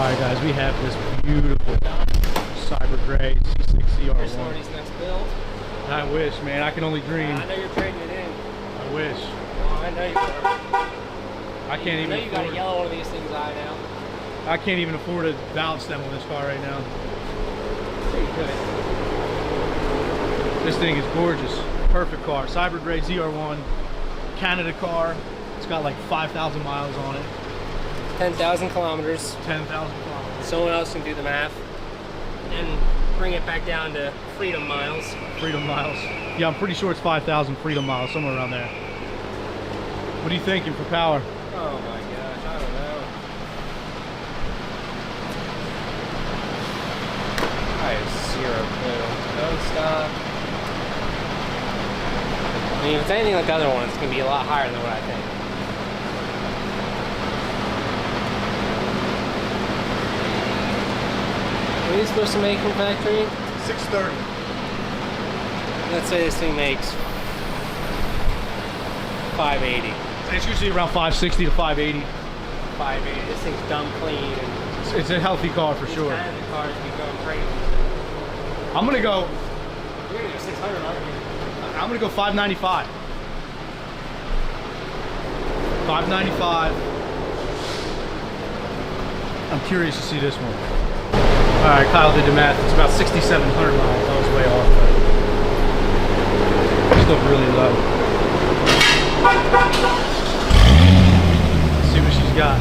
Alright guys, we have this beautiful cyber gray C6 ZR1. Next build. I wish, man. I can only dream. I know you're trading it in. I wish. Well, I know you are. I can't even. I know you got a yellow one of these things eye now. I can't even afford a valve stem on this car right now. Pretty good. This thing is gorgeous. Perfect car. Cyber gray ZR1. Canada car. It's got like 5,000 miles on it. 10,000 kilometers. 10,000 kilometers. Someone else can do the math and bring it back down to freedom miles. Freedom miles. Yeah, I'm pretty sure it's 5,000 freedom miles, somewhere around there. What are you thinking for power? Oh my gosh, I don't know. I have zero clue. Don't stop. I mean, if it's anything like the other one, it's going to be a lot higher than what I think. What are you supposed to make from factory? 630. Let's say this thing makes 580. It's usually around 560 to 580. 580. This thing's dumb clean. And It's a healthy car for sure. kind of the cars be going crazy. I'm gonna go. You're gonna go 600, aren't you? I'm gonna go 595. 595. I'm curious to see this one. All right, Kyle did the math. It's about 6,700 miles. I was way off, but still really low. Let's see what she's got.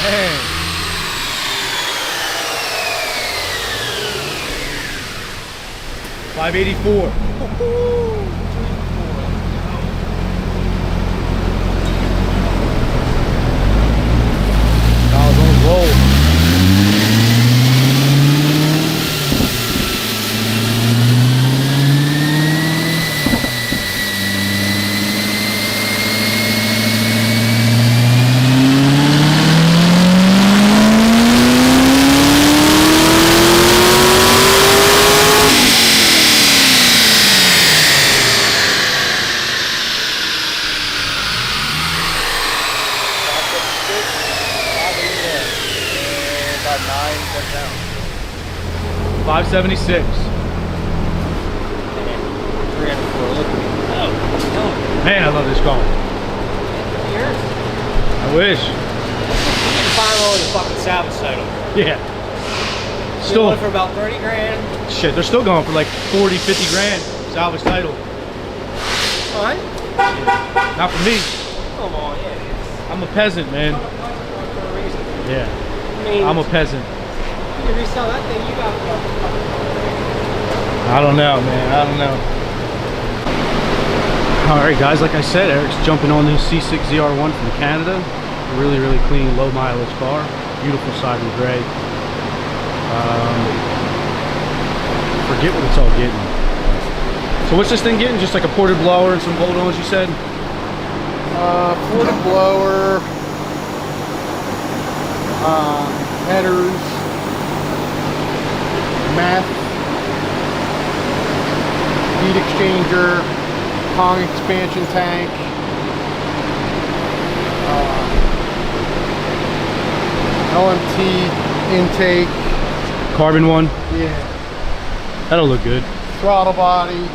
Man. 584. I was on a roll. About 9 pounds. 576. Oh, Man, I love this car. yours? I wish. You can find one with a fucking salvage title. Yeah. Still Still, one for about 30 grand. shit, they're still going for like 40, 50 grand salvage title. Fine. Not for me. Come on, yeah, it is. I'm a peasant, man. For a reason. Yeah. I mean, I'm a peasant. you can resell that thing, you got I don't know, man. I don't know. All right, guys. Like I said, Eric's jumping on this C6 ZR1 from Canada. Really, really clean, low mileage car. Beautiful cyber gray. Forget what it's all getting. So what's this thing getting? Just like a ported blower and some bolt-ons, you said? Porta blower, headers, meth, heat exchanger, Kong expansion tank, LMT intake. Carbon one? Yeah. That'll look good. Throttle body.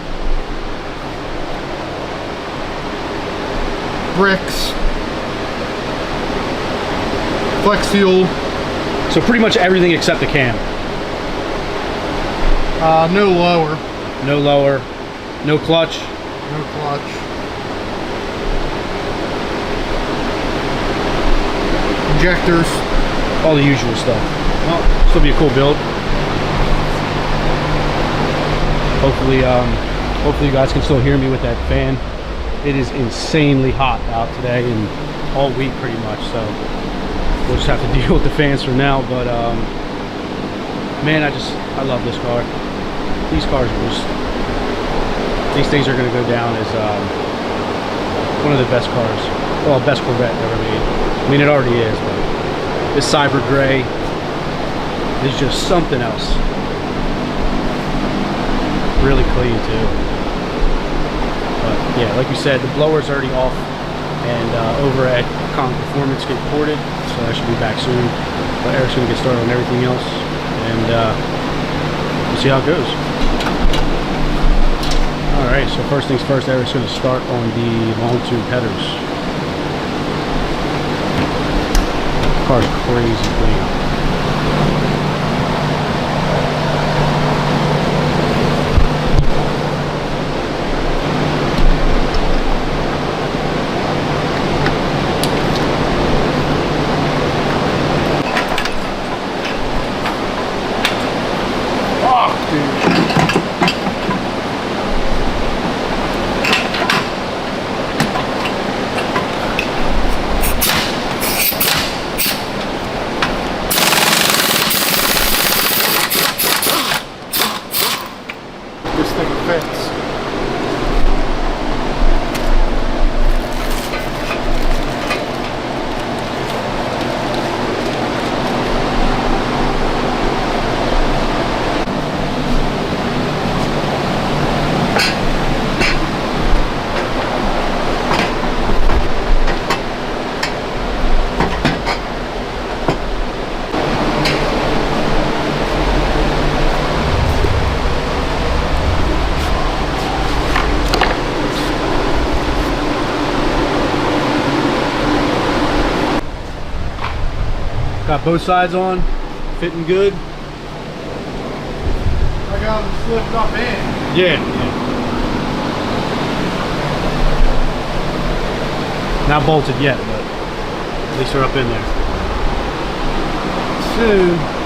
Bricks. Flex fuel. So pretty much everything except the cam. No lower. No lower, no clutch. No clutch. Injectors. All the usual stuff. Well, this will be a cool build. Hopefully, hopefully you guys can still hear me with that fan. It is insanely hot out today and all week pretty much, so we'll just have to deal with the fans for now. But man, I love this car. These cars are just these things are going to go down as one of the best cars. Well, best Corvette ever made. I mean, it already is, but this Cyber Gray is just something else. Really clean too. But yeah, like you said, the blower's already off, and over at Con Performance get ported, so I should be back soon. But Eric's gonna get started on everything else, and we'll see how it goes. All right, so first things first, Eric's gonna start on the long tube headers. Car's crazy clean. This thing fits. Got both sides on, fitting good. I got them slipped up in. Yeah. Not bolted yet, but at least they're up in there. So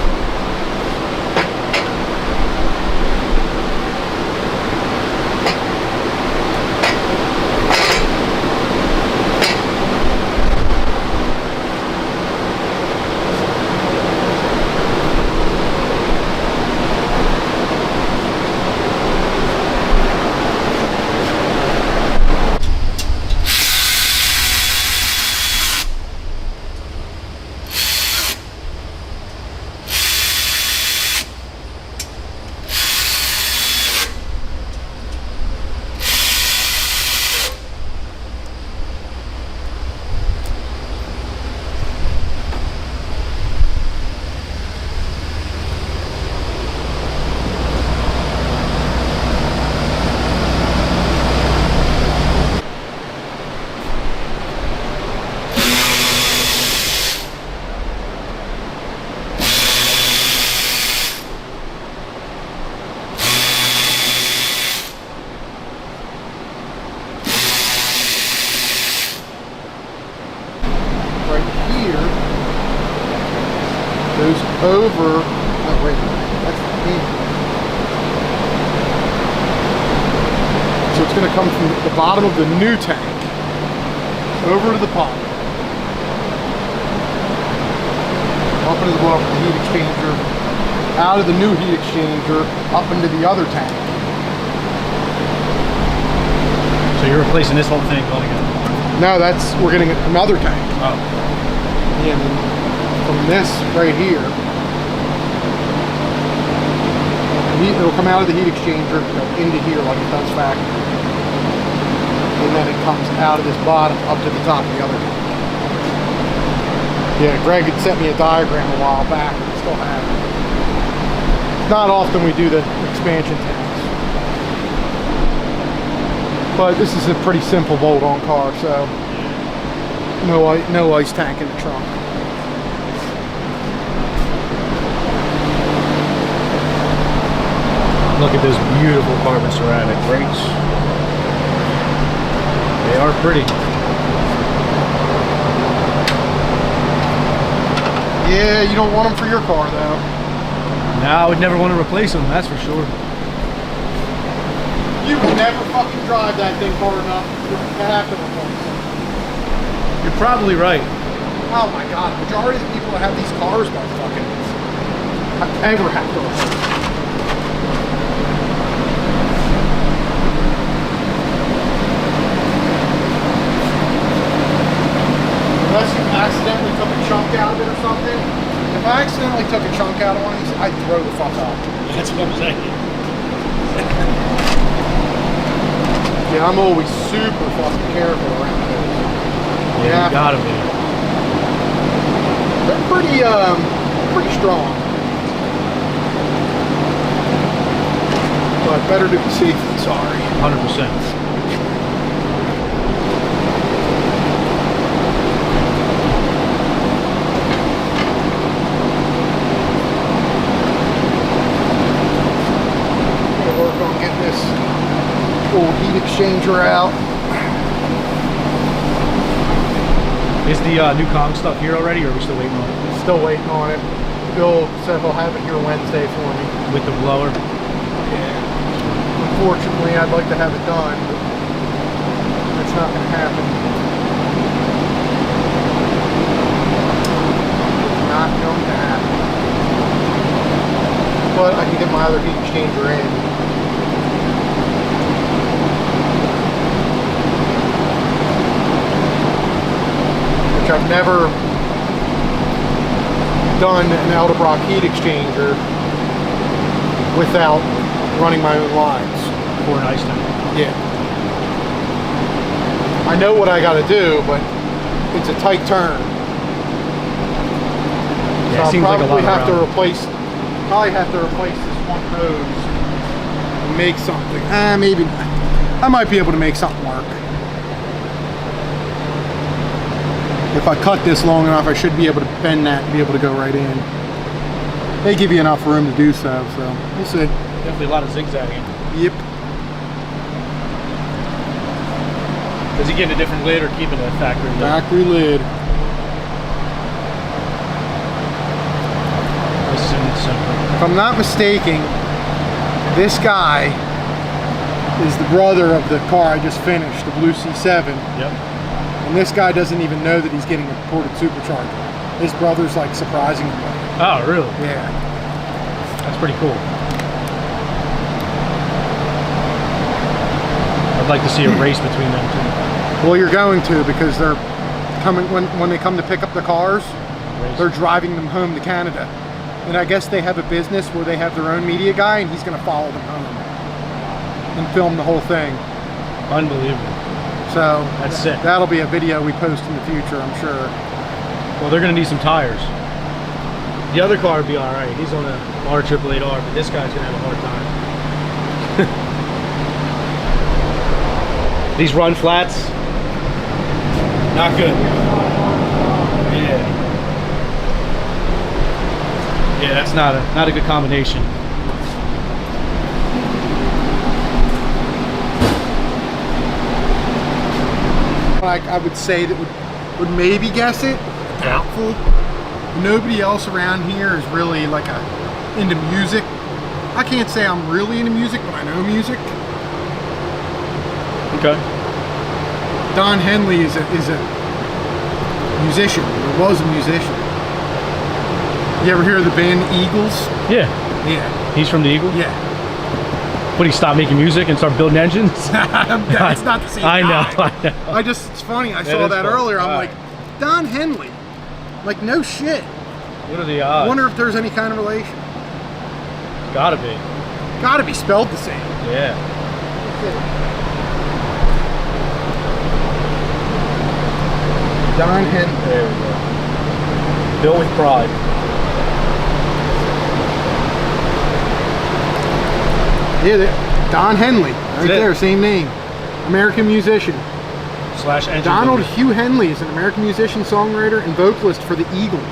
goes over, oh wait, that's the pin. So it's going to come from the bottom of the new tank over to the pump, up into the well for the heat exchanger, out of the new heat exchanger, up into the other tank. So you're replacing this whole thing altogether? No, we're getting another tank. Oh. Yeah, and then from this right here, it'll come out of the heat exchanger, go into here like it does factory. And then it comes out of this bottom up to the top of the other tank. Yeah, Greg had sent me a diagram a while back, and I still have it. It's not often we do the expansion tanks. But this is a pretty simple bolt-on car, so no ice tank in the trunk. Look at those beautiful carbon ceramic brakes. They are pretty. Yeah, you don't want them for your car though. No, I would never want to replace them, that's for sure. You would never fucking drive that thing far enough to have to replace it. You're probably right. Oh my god, the majority of the people that have these cars don't fucking ever have to replace it. accidentally took a chunk out of it or something, if I accidentally took a chunk out of one of these, I'd throw the fuck up. That's what I'm saying. Yeah, I'm always super fucking careful around those. Yeah, you gotta be. They're pretty strong. But better to be safe than sorry. 100%. Work on getting this old heat exchanger out. Is the new Kong stuff here already, or are we still waiting on it? Still waiting on it. Bill said he'll have it here Wednesday for me. With the blower? Yeah. Unfortunately, I'd like to have it done, but it's not going to happen. It's not going to happen. But I can get my other heat exchanger in. I've never done an Edelbrock heat exchanger without running my own lines. For an ice tank. Yeah. I know what I got to do, but it's a tight turn. Yeah, So it seems I'll like a lot probably have to around. replace this one hose and make something. Maybe not. I might be able to make something work. If I cut this long enough, I should be able to bend that and be able to go right in. They give you enough room to do so we'll see. Definitely a lot of zigzagging. Yep. Does he get a different lid or keep it a factory lid? Factory lid. Nice and simple. If I'm not mistaken, this guy is the brother of the car I just finished, the blue C7. Yep. And this guy doesn't even know that he's getting a ported supercharger. His brother's like surprising him. Oh, really? Yeah. That's pretty cool. I'd like to see a race between them two. Well, you're going to, because they're coming when they come to pick up the cars. They're driving them home to Canada. And I guess they have a business where they have their own media guy, and he's going to follow them home and film the whole thing. Unbelievable. So That's sick. That'll be a video we post in the future, I'm sure. Well, they're going to need some tires. The other car would be all right. He's on a R888R, but this guy's going to have a hard time. These run flats, not good. Yeah. Yeah, that's not a good combination. I would say that would maybe guess it. Doubtful. Nobody else around here is really into music. I can't say I'm really into music, but I know music. Okay. Don Henley is a musician, or was a musician. You ever hear of the band Eagles? Yeah. Yeah. He's from the Eagles? Yeah. But he stopped making music and started building engines? That's not the same I guy. know. It's funny, I That saw is that funny. earlier. I'm All like, Don Henley. Like, no shit. What are the I odds? wonder if there's any kind of relation. Gotta be. Gotta be spelled the same. Yeah. Don Henley. There we go. Built with pride. Yeah, Don Henley. Right it. there, same name. American musician. Slash engine. Donald builder. Hugh Henley is an American musician, songwriter, and vocalist for the Eagles.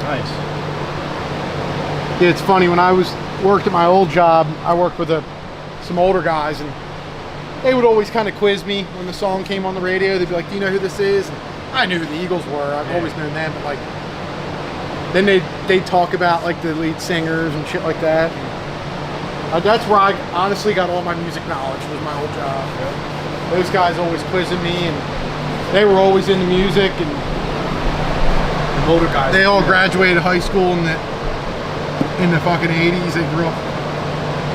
Nice. Yeah, it's funny, when I worked at my old job, I worked with some older guys, and they would always kind of quiz me when the song came on the radio. They'd be like, do you know who this is? And I knew who the Eagles were. I've always known them, but then they'd talk about the lead singers and shit like that. That's where I honestly got all my music knowledge, was my old job. Those guys always quizzing me, and they were always into music, and The older guys. they all graduated high school in the fucking 80s. They grew up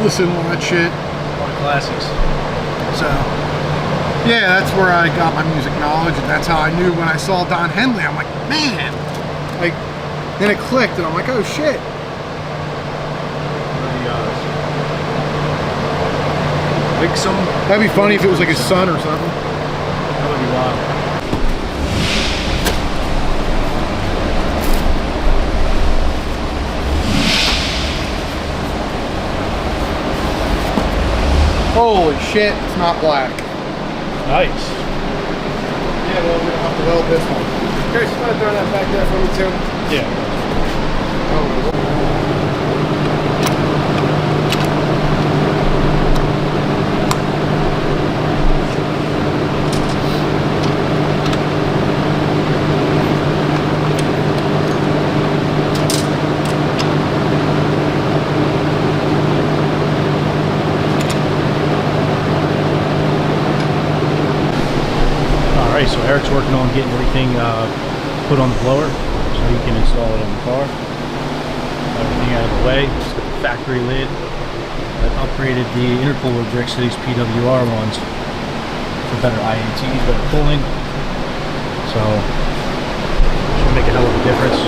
listening to all that shit. One of the classics. So Yeah, that's where I got my music knowledge, and that's how I knew when I saw Don Henley. I'm like, man, like, then it clicked, and I'm like, oh shit. Like some. That'd be funny if it was like his son or something. That would be wild. Holy shit, it's not black. Nice. Yeah, well, we're gonna have to weld this one. Chris, you wanna throw that back there for me too? Yeah. Oh. Alright, so Eric's working on getting everything put on the blower so he can install it on the car. Everything out of the way. Just got the factory lid. I've upgraded the intercooler bricks to these PWR ones for better IATs, better cooling. So, should make a hell of a difference.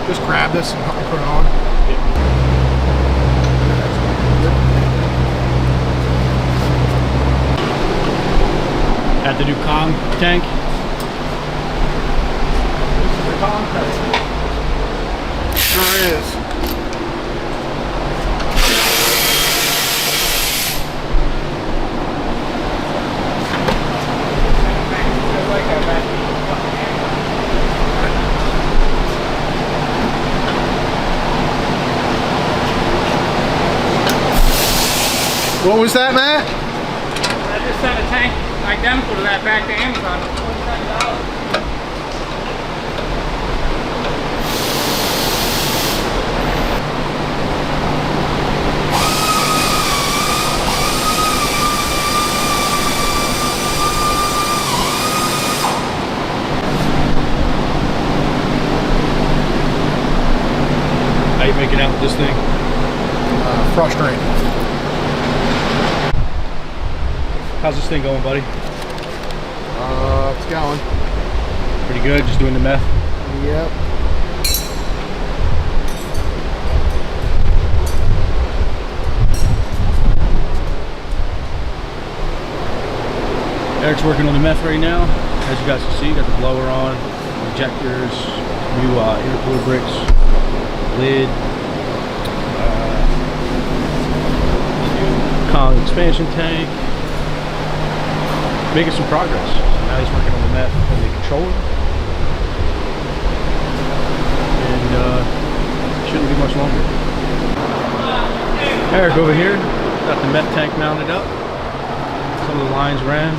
Just grab this and put it on. Got the new Kong tank. This is the Kong tank. Sure is. What was that, Matt? I just sent a tank identical to that back to Amazon for $27. How you making out with this thing? Frustrating. How's this thing going, buddy? It's going. Pretty good, just doing the meth. Yep. Eric's working on the meth right now. As you guys can see, got the blower on, injectors, new intercooler bricks, lid, Kong expansion tank. Making some progress. So now he's working on the meth and the controller. And shouldn't be much longer. Eric over here, got the meth tank mounted up. Some of the lines ran.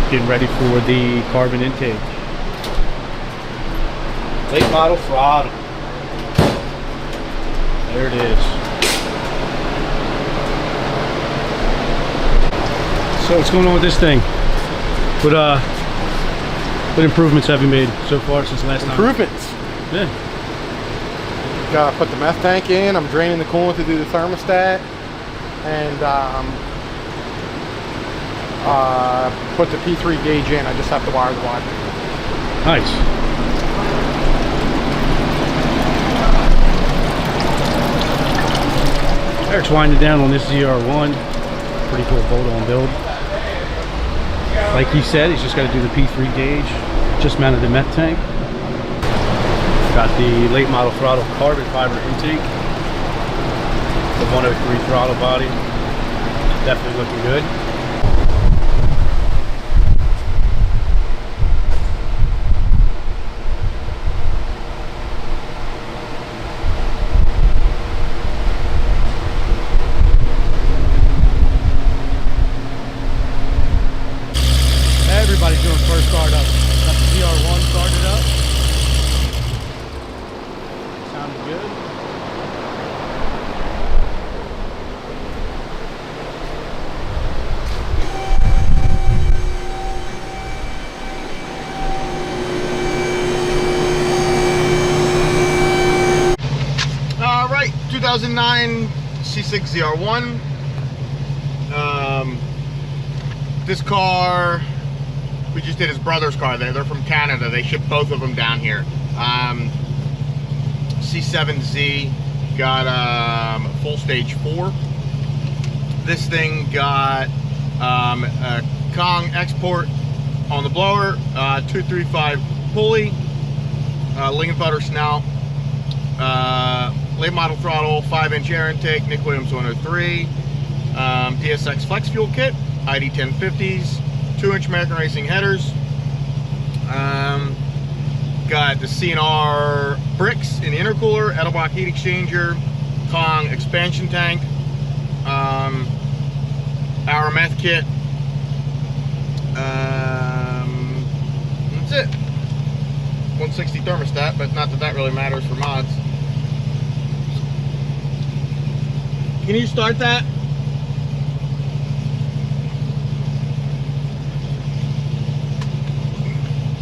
Getting ready for the carbon intake. Late model throttle. There it is. So what's going on with this thing? What improvements have you made so far since last time? Improvements. Yeah. Gotta put the meth tank in. I'm draining the coolant to do the thermostat. And put the P3 gauge in. I just have to wire the wire. Nice. Eric's winding down on this ZR1. Pretty cool bolt-on build. Like he said, he's just got to do the P3 gauge. Just mounted the meth tank. Got the late model throttle carbon fiber intake. The 103 throttle body. Definitely looking good. Everybody's doing first startup. Got the ZR1 started up. Sounded good. C6 ZR1. This car, we just did his brother's car. They're from Canada. They shipped both of them down here. C7Z got full stage 4. This thing got a Kong export on the blower, 235 pulley, Lingenbutter snout, late model throttle, 5-inch air intake, Nick Williams 103, DSX flex fuel kit, ID 1050s, 2-inch American Racing headers. Got the CNR bricks in the intercooler, Edelbach heat exchanger, Kong expansion tank, our meth kit. That's it. 160 thermostat, but not that that really matters for mods. Can you start that?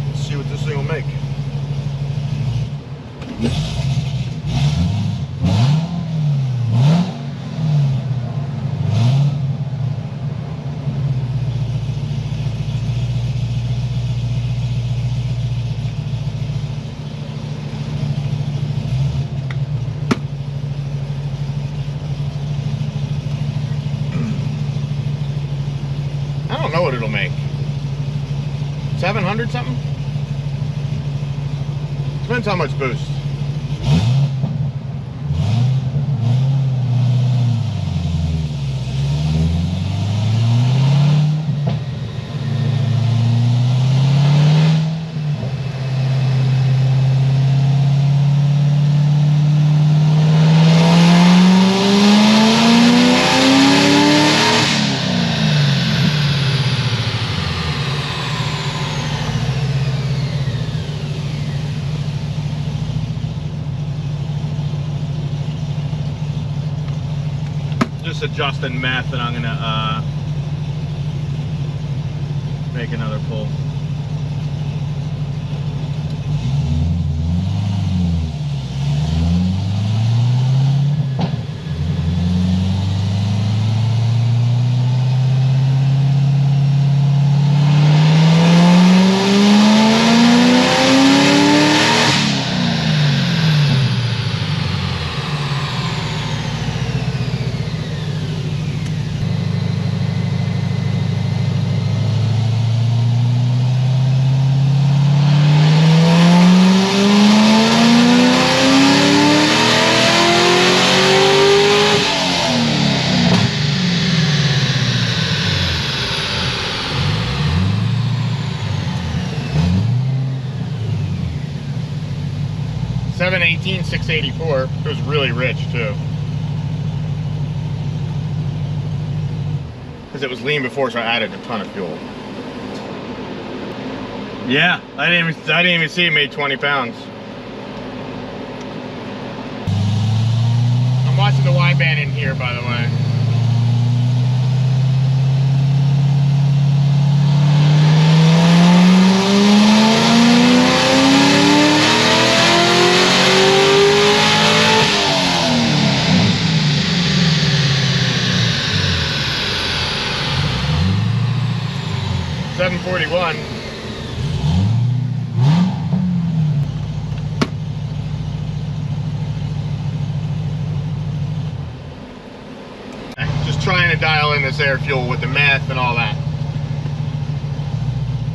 Let's see what this thing will make. I don't know what it'll make. 700 something? Depends how much boost. Just adjusting meth, and I'm gonna make another pull. .718 684. It was really rich too, because it was lean before, so I added a ton of fuel. Yeah, I didn't even see it made 20 pounds. I'm watching the wideband in here, by the way. .741. Just trying to dial in this air fuel with the meth and all that.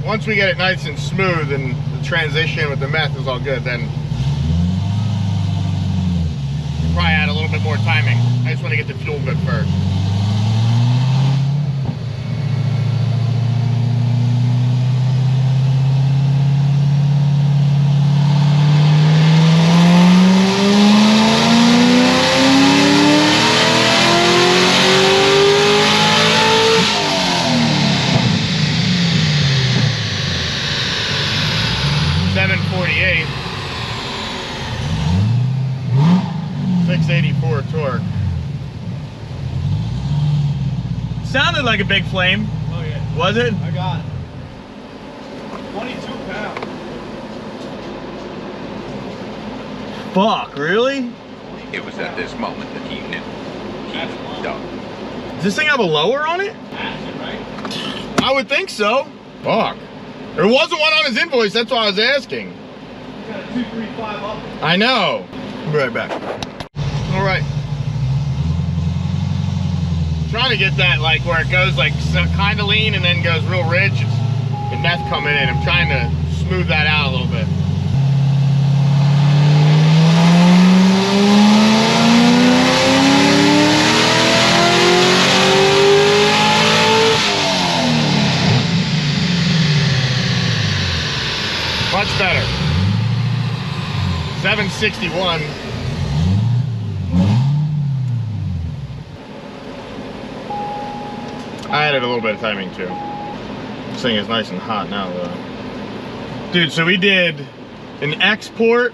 Once we get it nice and smooth and the transition with the meth is all good, then we'll probably add a little bit more timing. I just want to get the fuel good first. .748, 684 torque. Sounded like a big flame. Oh yeah. Was it? I got it. 22 pounds. Fuck, really? It was at this moment that he knew Does this thing have a lower on it? Right? I would think so. Fuck. There wasn't one on his invoice, that's why I was asking. You got a 235 up. I know. I'll be right back. All right. Trying to get that like where it goes like kind of lean and then goes real rich. The meth coming in. I'm trying to smooth that out a little bit. Much better. 761. I added a little bit of timing too. This thing is nice and hot now though. Dude, so we did an export,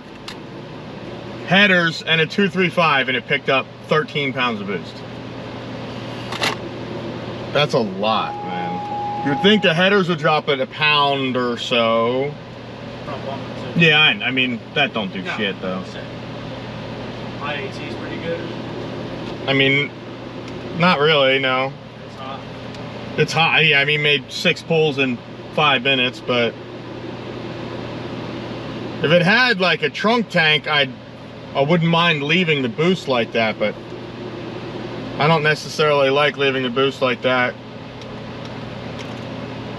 headers, and a 235 and it picked up 13 pounds of boost. That's a lot, man. You would think the headers would drop at a pound or so. Yeah, I mean, that don't do shit though. IAT is pretty good. I mean, not really, no. It's hot. It's hot. Yeah, I mean, made 6 pulls in 5 minutes, but if it had like a trunk tank, I wouldn't mind leaving the boost like that, but I don't necessarily like leaving the boost like that.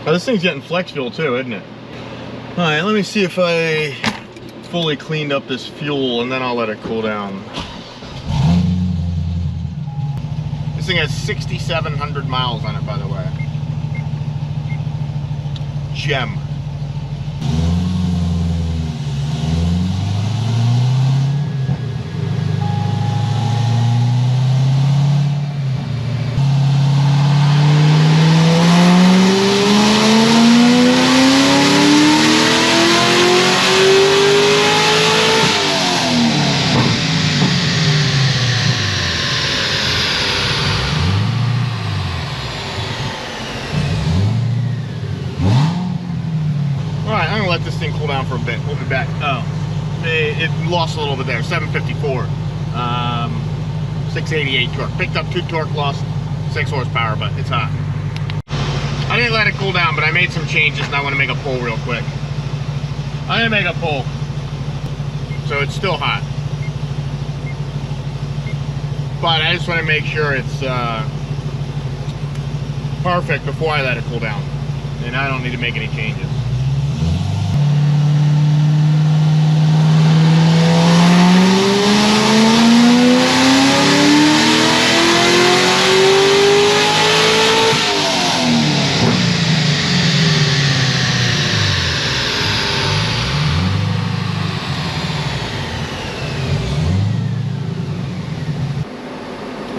Oh, this thing's getting flex fuel too, isn't it? All right, let me see if I fully cleaned up this fuel and then I'll let it cool down. This thing has 6,700 miles on it, by the way. Gem. Let this thing cool down for a bit. We'll be back. Oh, it lost a little bit there. 754, 688 torque. Picked up 2 torque, lost 6 horsepower, but it's hot. I didn't let it cool down, but I made some changes and I want to make a pull real quick. I'm gonna make a pull, so it's still hot, but I just want to make sure it's perfect before I let it cool down, and I don't need to make any changes.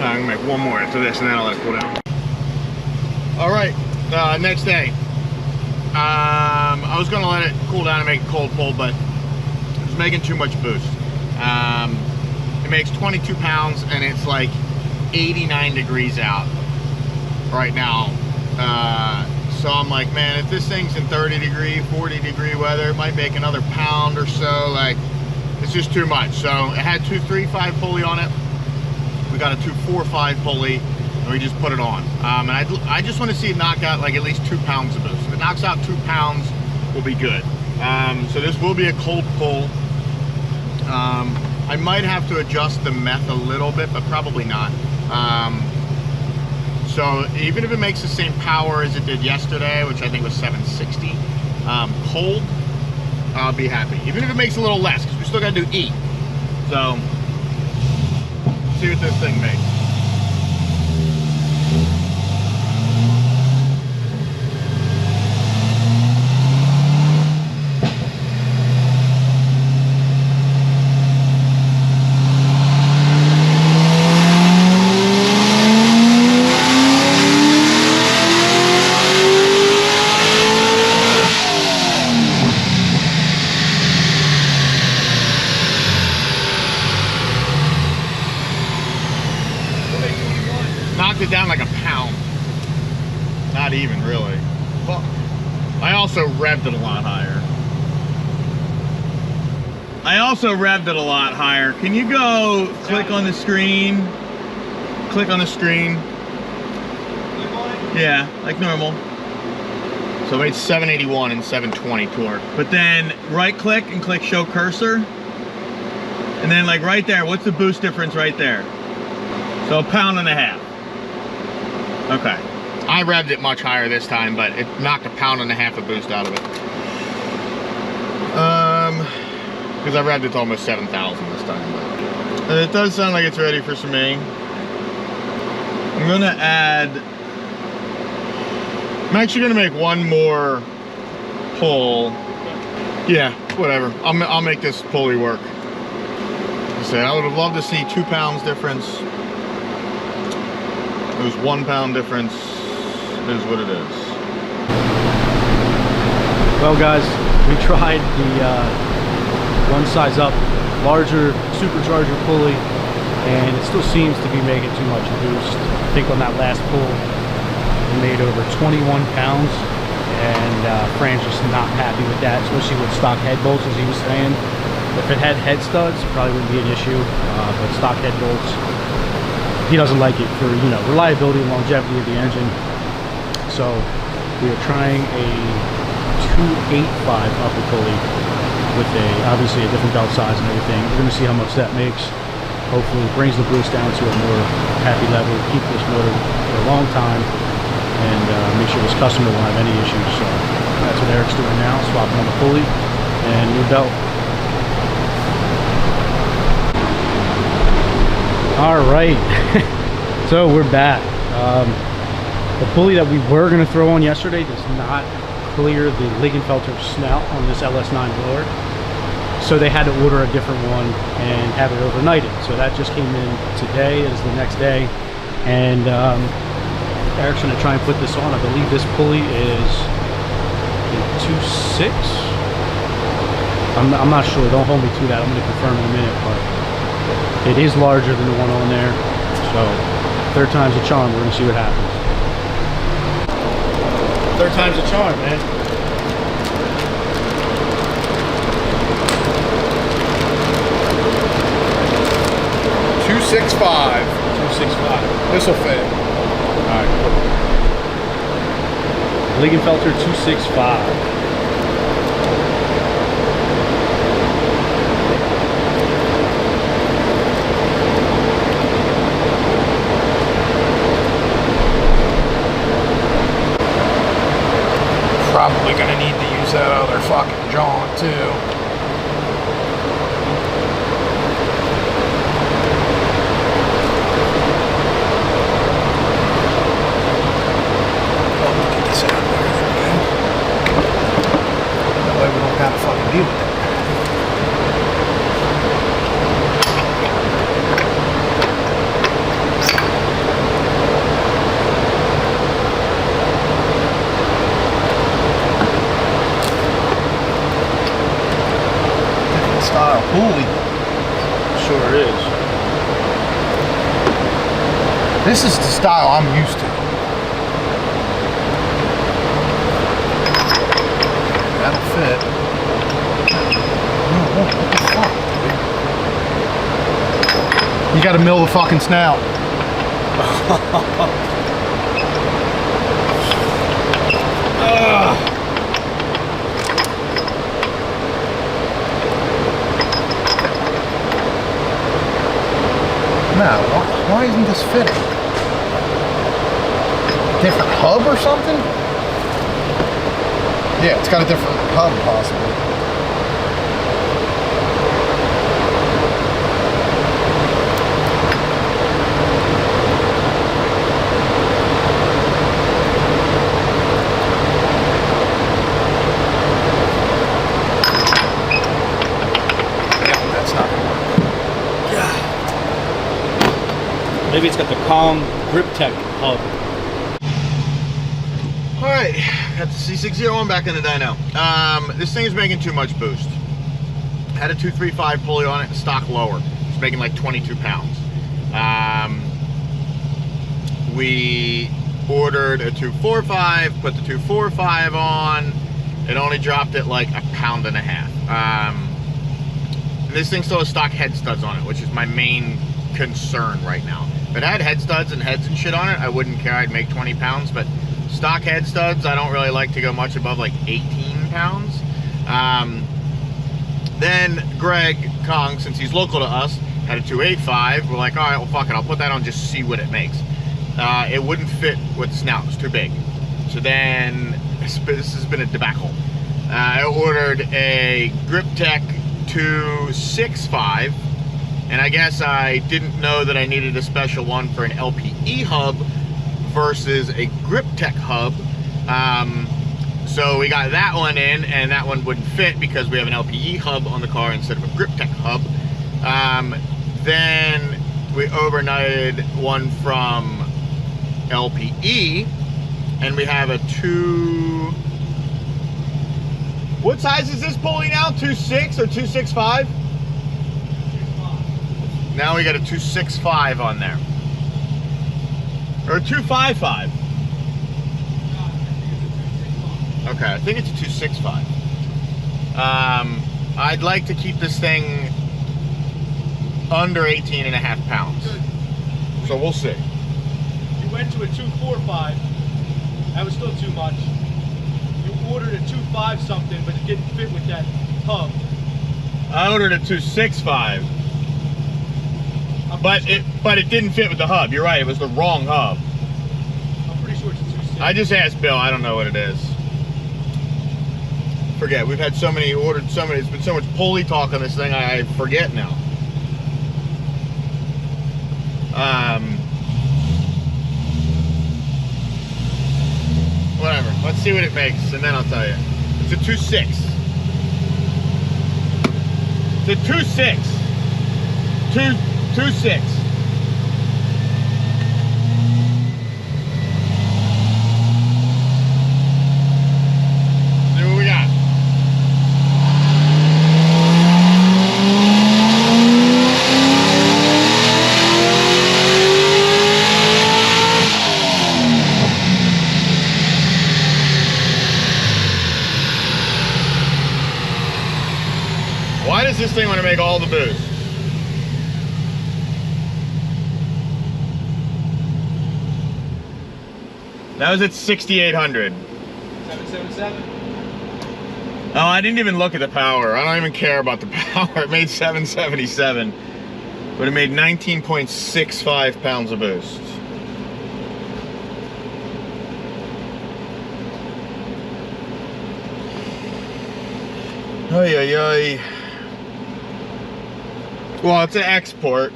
I'm gonna make one more after this and then I'll let it cool down. All right, next day. I was gonna let it cool down and make a cold pull, but it was making too much boost. It makes 22 pounds and it's like 89 degrees out right now. So I'm like, man, if this thing's in 30 degree, 40 degree weather, it might make another pound or so. Like, it's just too much. So it had 235 pulley on it. We got a 245 pulley and we just put it on. And I just want to see it knock out like at least 2 pounds of boost. If it knocks out 2 pounds, we'll be good. So this will be a cold pull. I might have to adjust the meth a little bit, but probably not. So even if it makes the same power as it did yesterday, which I think was 760, cold, I'll be happy. Even if it makes a little less, because we still got to do E. So see what this thing makes. Knocked it down like a pound. Not even really. Well, I also revved it a lot higher. Can you go click on the screen click on the screen. Yeah, like normal. So I made 781 and 720 torque. But then right click and click show cursor. And then like right there, what's the boost difference right there? So 1.5 pounds. Okay. I revved it much higher this time, but it knocked 1.5 pounds of boost out of it. Because I revved it to almost 7,000 this time. But it does sound like it's ready for some main. I'm gonna add. I'm actually gonna make one more pull. Yeah, whatever. I'll make this pulley work. Like I said, I would have loved to see 2 pounds difference. It was 1 pound difference. It is what it is. Well, guys, we tried the one size up, larger supercharger pulley, and it still seems to be making too much boost. I think on that last pull, we made over 21 pounds, and Fran's just not happy with that, especially with stock head bolts, as he was saying. If it had head studs, it probably wouldn't be an issue, but stock head bolts, he doesn't like it for, you know, reliability and longevity of the engine. So we are trying a 285 upper pulley with obviously a different belt size and everything. We're going to see how much that makes. Hopefully it brings the boost down to a more happy level, keep this motor for a long time, and make sure this customer won't have any issues. So that's what Eric's doing now, swapping on the pulley and new belt. All right, so we're back. The pulley that we were going to throw on yesterday does not clear the Lingenfelter snout on this LS9 blower, so they had to order a different one and have it overnighted. So that just came in today as the next day, and Eric's going to try and put this on. I believe this pulley is a 2.6. I'm not sure, don't hold me to that, I'm going to confirm in a minute, but it is larger than the one on there. So third time's a charm. We're going to see what happens. Third time's a charm, man. $265. 265. This will fit. All right. Lingenfelter 265. Probably gonna need to use that other fucking John too. Oh, look at this out there. That way we don't gotta fucking deal with that. Style pulley. Sure is. This is the style I'm used to. That'll fit. Oh, what the fuck, dude? You gotta mill the fucking snout. No, why isn't this fitting? Different hub or something? Yeah, it's got a different hub possibly. Yeah, that's not gonna work. Maybe it's got the Calm Grip Tech hub. All right, got the C6 ZR1 back in the dyno. This thing is making too much boost. Had a 235 pulley on it, stock lower. It's making like 22 pounds. We ordered a 245, put the 245 on. It only dropped it like 1.5 pounds. This thing still has stock head studs on it, which is my main concern right now. If it had head studs and heads and shit on it, I wouldn't care. I'd make 20 pounds, but stock head studs, I don't really like to go much above like 18 pounds. Then Greg Kong, since he's local to us, had a 285. We're like, all right, well, fuck it. I'll put that on just to see what it makes. It wouldn't fit with the snout. It's too big. So then, this has been a debacle. I ordered a Grip Tech 265, and I guess I didn't know that I needed a special one for an LPE hub versus a Grip Tech hub. So we got that one in, and that one wouldn't fit because we have an LPE hub on the car instead of a Grip Tech hub. Then we overnighted one from LPE, and we have a what size is this pulley now? 2.6 or 2.65? Now we got a 2.65 on there. Or a 2.55. Okay, I think it's a 2.65. I'd like to keep this thing under 18.5 pounds. So we'll see. You went to a 2.45. That was still too much. You ordered a 2.5 something, but it didn't fit with that hub. I ordered a 2.65. But it didn't fit with the hub. You're right, it was the wrong hub. I'm pretty sure it's a 2.6. I just asked Bill, I don't know what it is. Forget, we've had so many, it's been so much pulley talk on this thing, I forget now. Whatever, let's see what it makes, and then I'll tell you. It's a 2.6. It's a 2.6. 2.6. See what we got. Why does this thing want to make all the boost? That was at 6,800. 777. Oh, I didn't even look at the power. I don't even care about the power. It made 777, but it made 19.65 pounds of boost. Oy, oy, oy. Well, it's an export.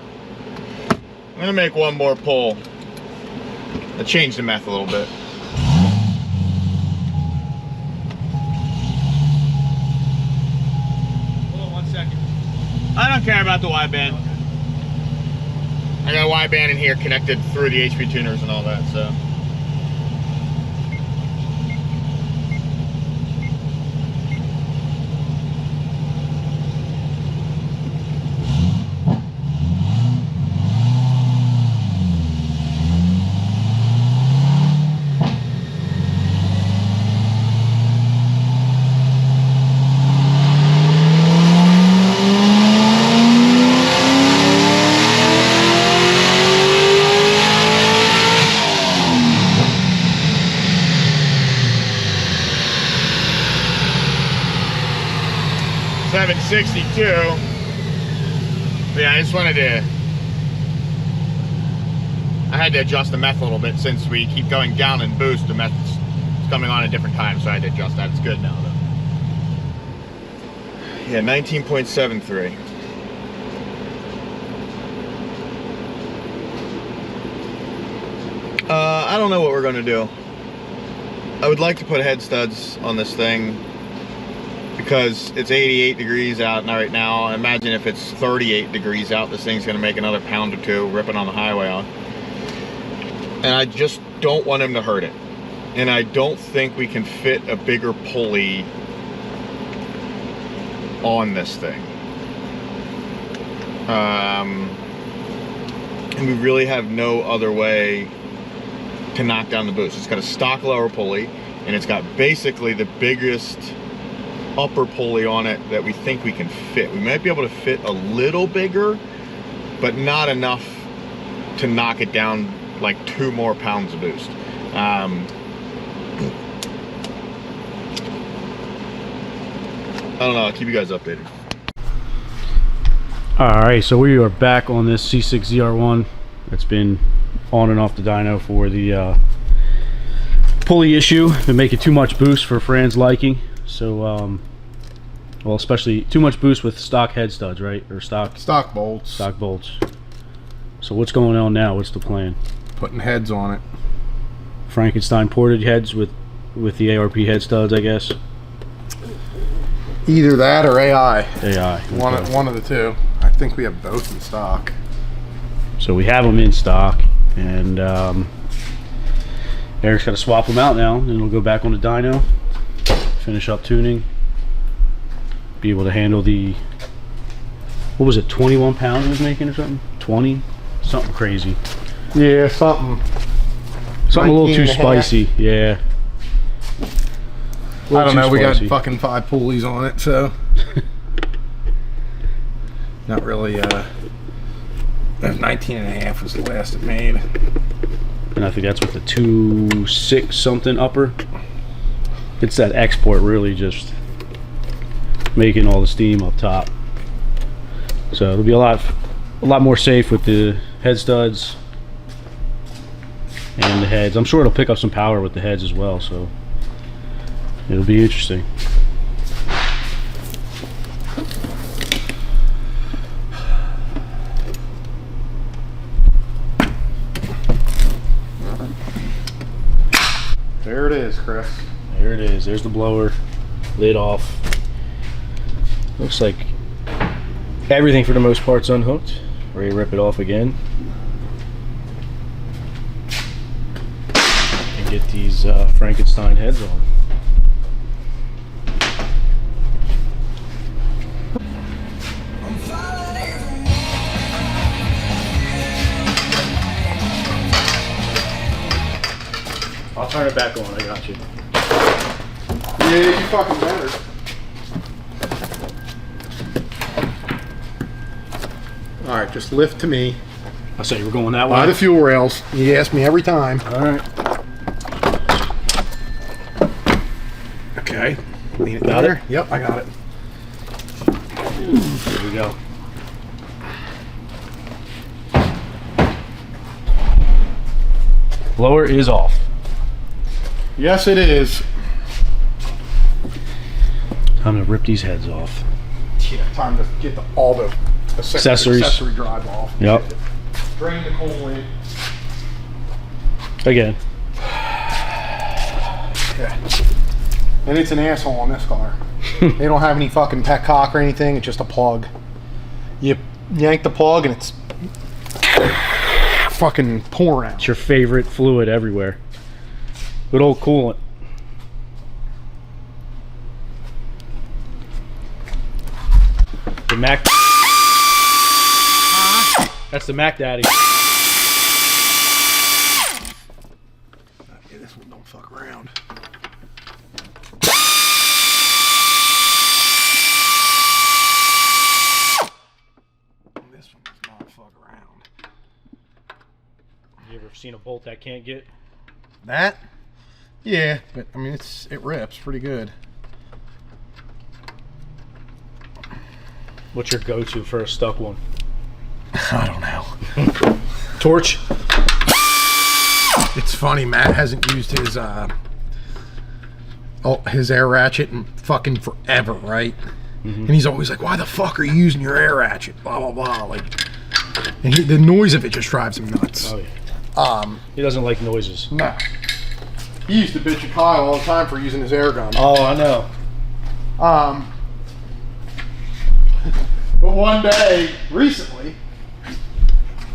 I'm gonna make one more pull. I changed the meth a little bit. Hold on 1 second. I don't care about the wideband. I got a wideband in here connected through the HP tuners and all that, so. .62. Yeah, I just wanted to. I had to adjust the meth a little bit since we keep going down in boost. The meth's coming on at different times, so I had to adjust that. It's good now, though. Yeah, 19.73. I don't know what we're going to do. I would like to put head studs on this thing because it's 88 degrees out right now. Imagine if it's 38 degrees out, this thing's going to make another pound or two ripping on the highway on. And I just don't want him to hurt it. And I don't think we can fit a bigger pulley on this thing. And we really have no other way to knock down the boost. It's got a stock lower pulley, and it's got basically the biggest upper pulley on it that we think we can fit. We might be able to fit a little bigger, but not enough to knock it down like 2 more pounds of boost. I don't know, I'll keep you guys updated. Alright, so we are back on this C6 ZR1 that's been on and off the dyno for the pulley issue. Been making too much boost for Fran's liking, so well, especially too much boost with stock head studs, right? Or stock bolts. Stock bolts. So what's going on now? What's the plan? Putting heads on it. Frankenstein ported heads with the ARP head studs, I guess. Either that or AI. AI. Okay. One of the two. I think we have both in stock. So we have them in stock, and Eric's got to swap them out now, and we'll go back on the dyno, finish up tuning, be able to handle the, what was it, 21 pounds it was making or something? 20? Something crazy. Yeah, something a little too spicy. Yeah. I don't know, we got fucking 5 pulleys on it, so not really. 19 and a half was the last it made, and I think that's with the 2.6 something upper. It's that export really just making all the steam up top, so it'll be a lot more safe with the head studs and the heads. I'm sure it'll pick up some power with the heads as well, so it'll be interesting. There it is, Chris. There it is. There's the blower, lid off. Looks like everything for the most part's unhooked. Ready to rip it off again and get these Frankenstein heads on. I'll turn it back on, I got you. Yeah, you fucking better. Alright, just lift to me. I said you were going that way. By the fuel rails. You ask me every time. Alright. Okay. Lean it Got there. it? Yep, I got it. Here we go. Blower is off. Yes, it is. Time to rip these heads off. Yeah, time to get all the Accessories. accessory drive off. Yep. Drain the coolant. Again. Yeah. And it's an asshole on this car. They don't have any fucking petcock or anything. It's just a plug. You yank the plug and it's fucking pouring out. It's your favorite fluid everywhere. Good old coolant. The Mac. That's the Mac Daddy. Yeah, this one don't fuck around. This one does not fuck around. You ever seen a bolt that can't get? That? Yeah, but I mean it rips pretty good. What's your go-to for a stuck one? I don't know. Torch? It's funny, Matt hasn't used his air ratchet in fucking forever, right? And he's always like, why the fuck are you using your air ratchet? Blah blah blah. Like, and the noise of it just drives him nuts. Oh yeah. He doesn't like noises. Nah. He used to bitch at Kyle all the time for using his air gun. Oh, I know. But one day, recently,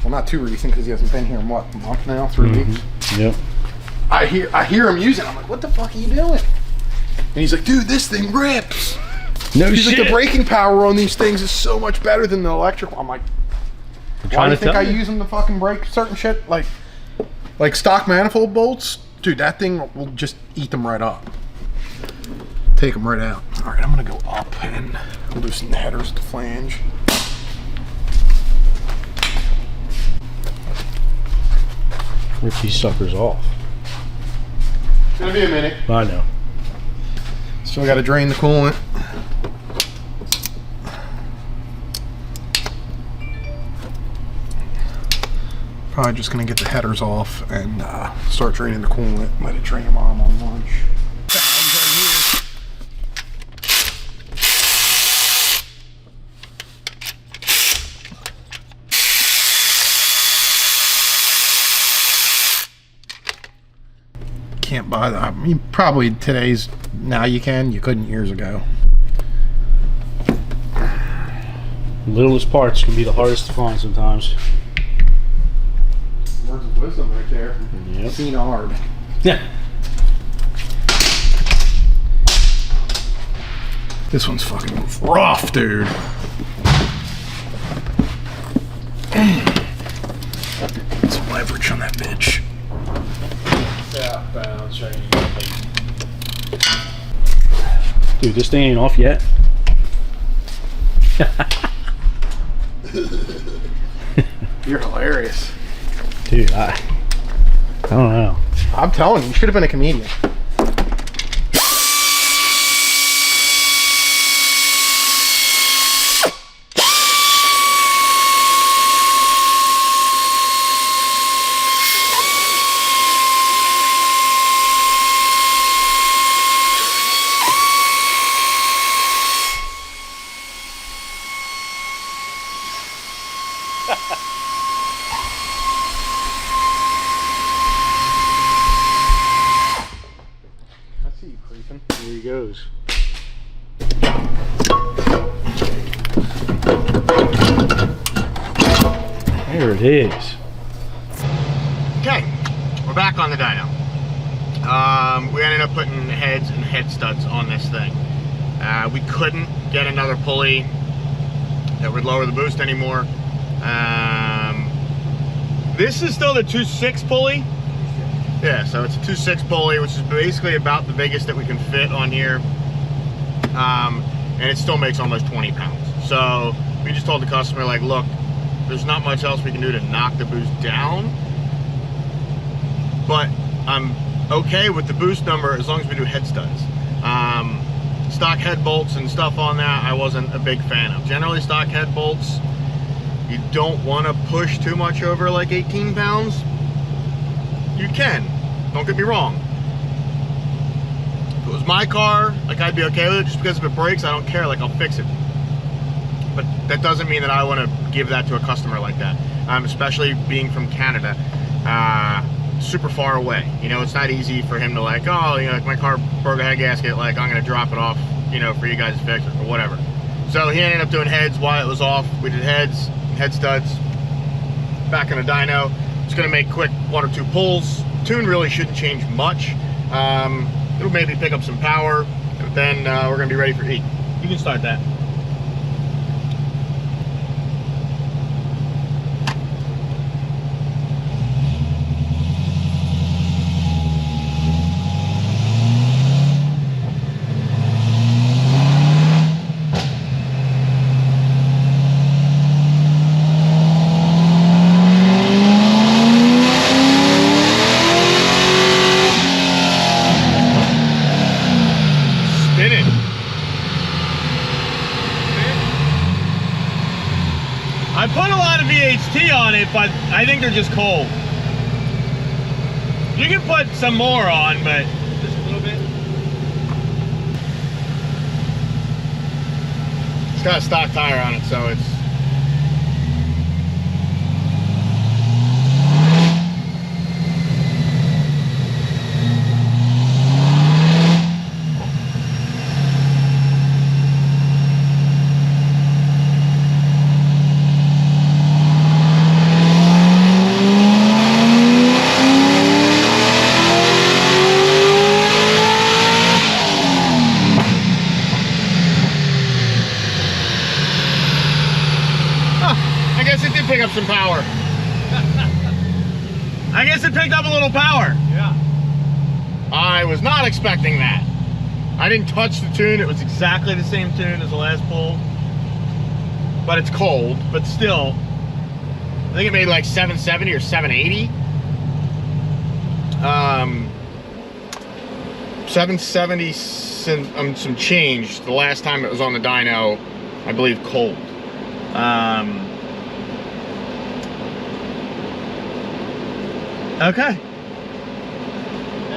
well, not too recent because he hasn't been here in what, a month now, 3 weeks. Yep. I hear him using it. I'm like, what the fuck are you doing? And he's like, dude, this thing rips. No He's shit. like, the braking power on these things is so much better than the electrical. I'm like, why do you think I use them to fucking brake certain shit? Like stock manifold bolts? Dude, that thing will just eat them right up. Take them right out. All right, I'm gonna go up and loosen the headers at the flange. Rip these suckers off. It's gonna be a minute. I know. Still got to drain the coolant. Probably just gonna get the headers off and start draining the coolant. Let it drain while I'm on lunch. Can't buy that. I mean, probably today's, now you can, you couldn't years ago. Littlest parts can be the hardest to find sometimes. Words of wisdom right there. Yep. Seen hard. Yeah. This one's fucking rough, dude. Some leverage on that bitch. Dude, this thing ain't off yet. You're hilarious. Dude, I don't know. I'm telling you should have been a comedian. Here he goes. There it is. Okay, we're back on the dyno. We ended up putting heads and head studs on this thing. We couldn't get another pulley that would lower the boost anymore. This is still the 2.6 pulley. Yeah, so it's a 2.6 pulley, which is basically about the biggest that we can fit on here. And it still makes almost 20 pounds. So we just told the customer, like, look, there's not much else we can do to knock the boost down. But I'm okay with the boost number as long as we do head studs. Stock head bolts and stuff on that, I wasn't a big fan of. Generally, stock head bolts, you don't want to push too much over like 18 pounds. You can, don't get me wrong. If it was my car, like, I'd be okay with it. Just because if it breaks, I don't care, like, I'll fix it. But that doesn't mean that I want to give that to a customer like that. Especially being from Canada, super far away. You know, it's not easy for him to, like, oh, you know, like, my car broke a head gasket, like, I'm gonna drop it off, you know, for you guys to fix it or whatever. So he ended up doing heads while it was off. We did heads, head studs, back in the dyno. It's gonna make quick 1 or 2 pulls. Tune really shouldn't change much. It'll maybe pick up some power, but then we're gonna be ready for heat. You can start that. I put a lot of VHT on it, but I think they're just cold. You can put some more on, but just a little bit. It's got a stock tire on it, so it's... pick up some power. I guess it picked up a little power. Yeah. I was not expecting that. I didn't touch the tune. It was exactly the same tune as the last pull. But it's cold, but still. I think it made like 770 or 780. 770 some change the last time it was on the dyno, I believe cold. Okay.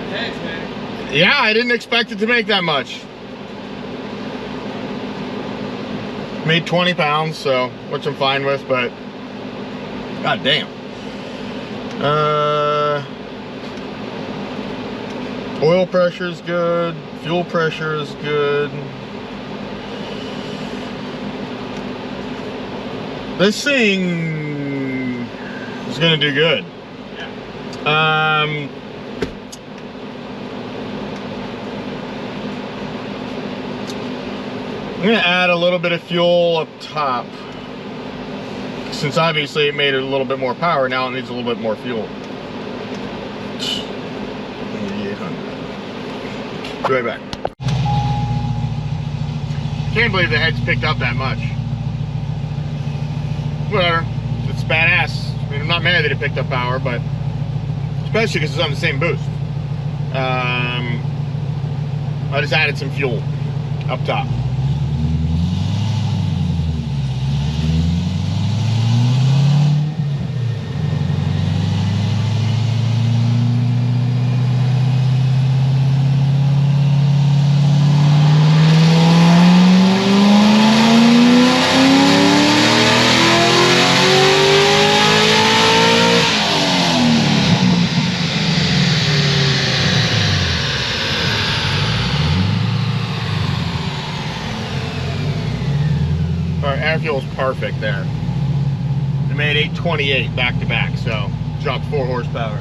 Thanks, man. Yeah, I didn't expect it to make that much. Made 20 pounds, so which I'm fine with, but god damn. Oil pressure is good, fuel pressure is good. This thing is gonna do good. I'm gonna add a little bit of fuel up top. Since obviously it made it a little bit more power, now it needs a little bit more fuel. 800. Be right back. Can't believe the head's picked up that much. Whatever, it's badass. I mean, I'm not mad that it picked up power, but especially because it's on the same boost. I just added some fuel up top. Air fuel's perfect there. It made 828 back to back, so dropped 4 horsepower.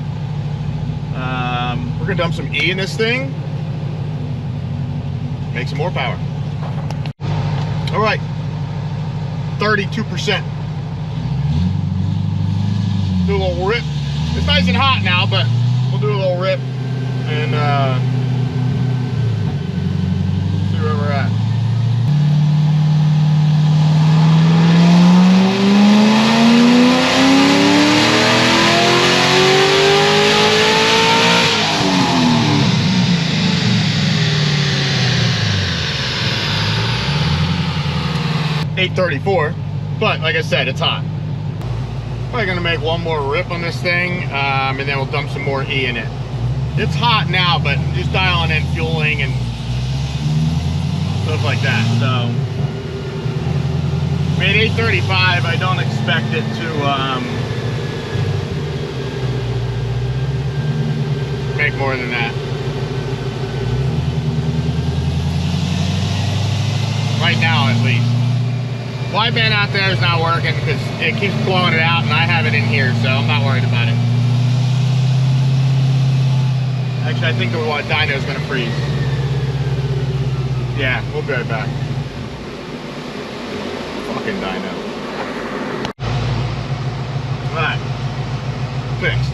We're gonna dump some E in this thing, make some more power. All right, 32%. Do a little rip. It's nice and hot now, but we'll do a little rip and see where we're at. .34, but like I said, it's hot. Probably gonna make one more rip on this thing, and then we'll dump some more E in it. It's hot now, but just dialing in fueling and stuff like that. So, made 835. I don't expect it to make more than that. Right now, at least. Wideband out there is not working because it keeps blowing it out, and I have it in here, so I'm not worried about it. Actually, I think the dyno is going to freeze. Yeah, we'll be right back. Fucking dyno. Alright. Fixed.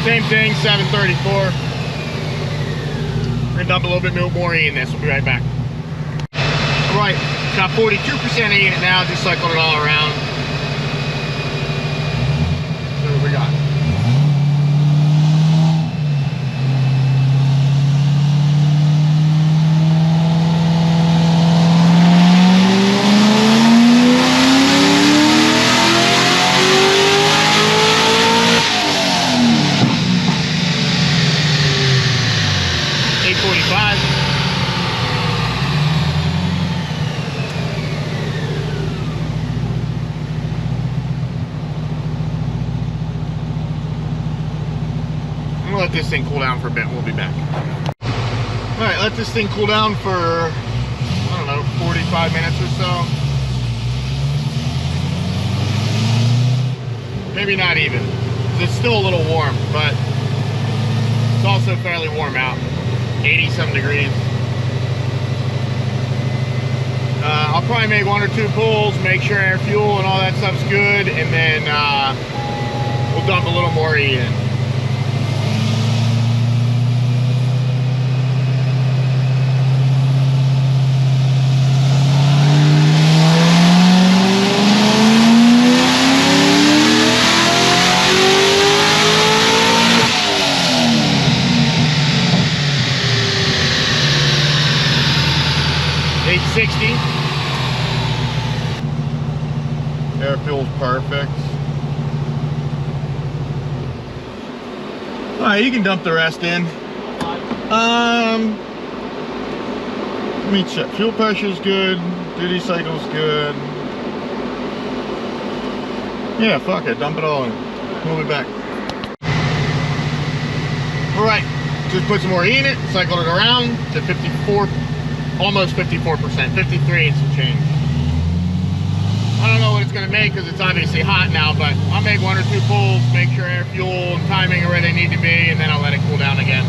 Same thing, 734. We're gonna dump a little bit more E in this. We'll be right back. All right, got 42% E in it now, just cycling it all around. See what we got. Let this thing cool down for a bit. We'll be back. All right, let this thing cool down for, I don't know, 45 minutes or so. Maybe not even. It's still a little warm, but it's also fairly warm out. 80-some degrees. I'll probably make 1 or 2 pulls, make sure air, fuel, and all that stuff's good, and then we'll dump a little more E in. Air fuel's perfect. Alright, you can dump the rest in. Let me check. Fuel pressure's good. Duty cycle's good. Yeah, fuck it. Dump it all in. We'll be back. Alright, just put some more E in it, cycle it around to 54, almost 54%, 53 and some change. I don't know what it's going to make because it's obviously hot now, but I'll make 1 or 2 pulls, make sure air, fuel, and timing are where they need to be, and then I'll let it cool down again.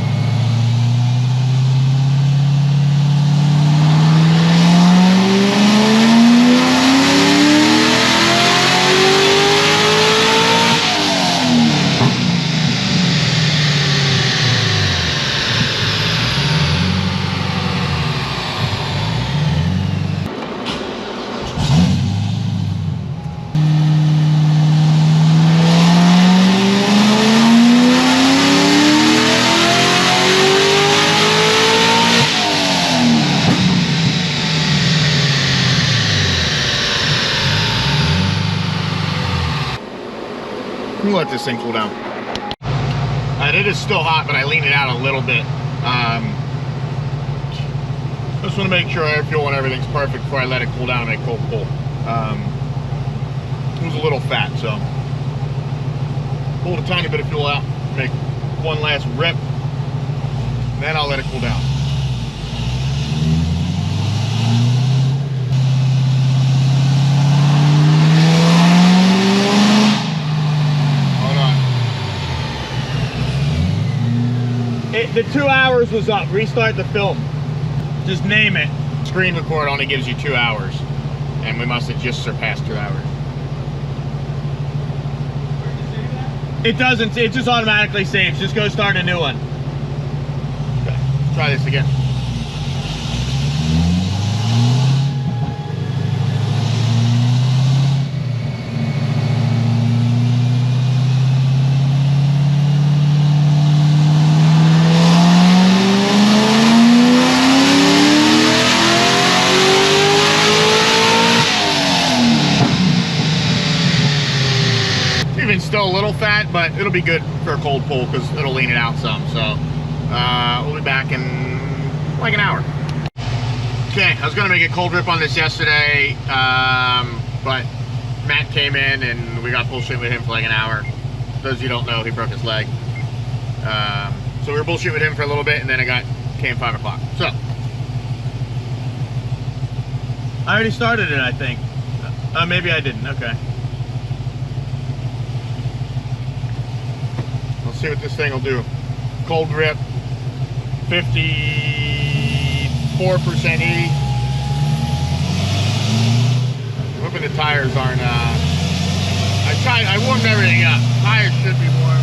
Let this thing cool down. It is still hot, but I leaned it out a little bit. Just want to make sure air, fuel, and everything's perfect before I let it cool down and make cold pull. It was a little fat, so pulled a tiny bit of fuel out, make one last rip, then I'll let it cool down. The 2 hours was up. Restart the film. Just name it. Screen record only gives you 2 hours. And we must have just surpassed 2 hours. It doesn't. It just automatically saves. Just go start a new one. Okay. Let's try this again. Still a little fat, but it'll be good for a cold pull because it'll lean it out some. So we'll be back in like an hour. Okay, I was gonna make a cold rip on this yesterday, but Matt came in and we got bullshit with him for like an hour. For those of you who don't know, he broke his leg. So we were bullshit with him for a little bit, and then it came 5 o'clock. So I already started it, I think. Maybe I didn't. Okay. See what this thing will do. Cold rip, 54% E. I'm hoping the tires aren't, I warmed everything up. Tires should be warm.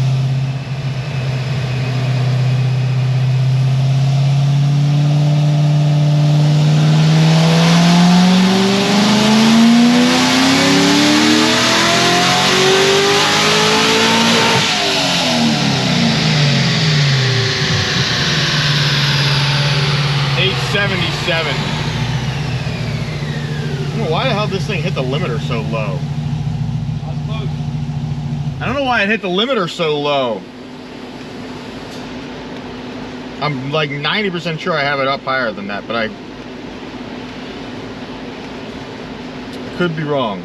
I don't know why the hell this thing hit the limiter so low. I don't know why it hit the limiter so low. I'm like 90% sure I have it up higher than that, but I could be wrong.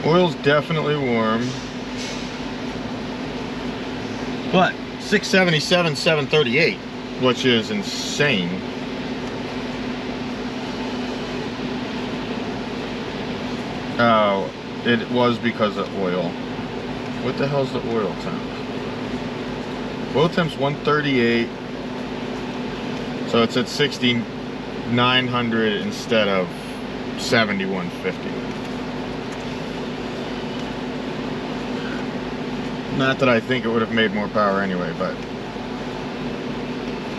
Oil's definitely warm. But 677, 738. Which is insane. Oh, it was because of oil. What the hell's the oil temp? Oil temp's 138. So it's at 6,900 instead of 7,150. Not that I think it would have made more power anyway, but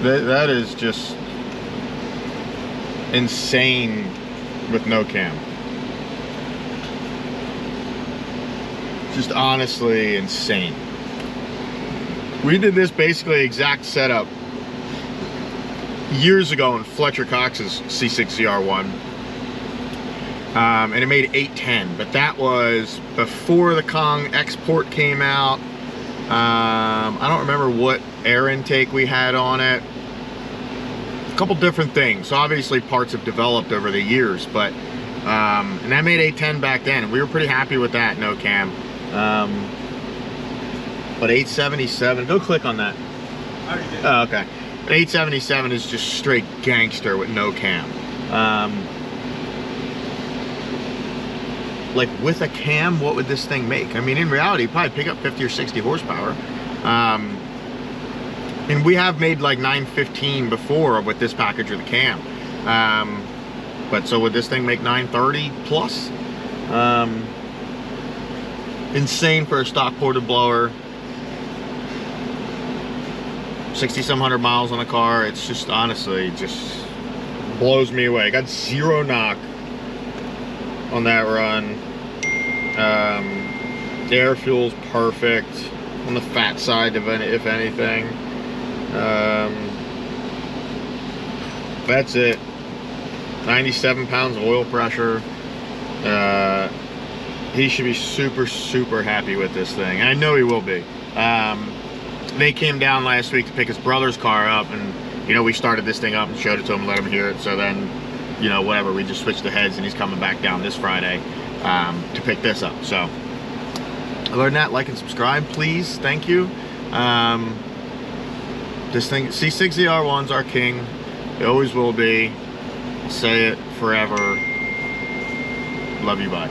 that is just insane with no cam. Just honestly insane. We did this basically exact setup years ago in Fletcher Cox's C6 ZR1. And it made 810, but that was before the Kong export came out. I don't remember what air intake we had on it. A couple different things. Obviously parts have developed over the years, but and that made 810 back then. We were pretty happy with that, no cam. But 877, go click on that. I already did. Oh, okay. 877 is just straight gangster with no cam. Like with a cam, what would this thing make? I mean, in reality, you'd probably pick up 50 or 60 horsepower. And we have made like 915 before with this package with the cam. But so would this thing make 930 plus? Insane for a stock ported blower. 60-some hundred miles on a car. It's just honestly just blows me away. Got 0 knock on that run. Air fuel's perfect on the fat side of any, if anything. That's it. 97 pounds of oil pressure. He should be super happy with this thing. I know he will be. They came down last week to pick his brother's car up, and you know, we started this thing up and showed it to him, let him hear it. So then, you know, whatever, we just switched the heads, and he's coming back down this Friday to pick this up. So other than that, like and subscribe, please. Thank you. This thing, C6 ZR1's our king. It always will be. I'll say it forever. Love you, bye.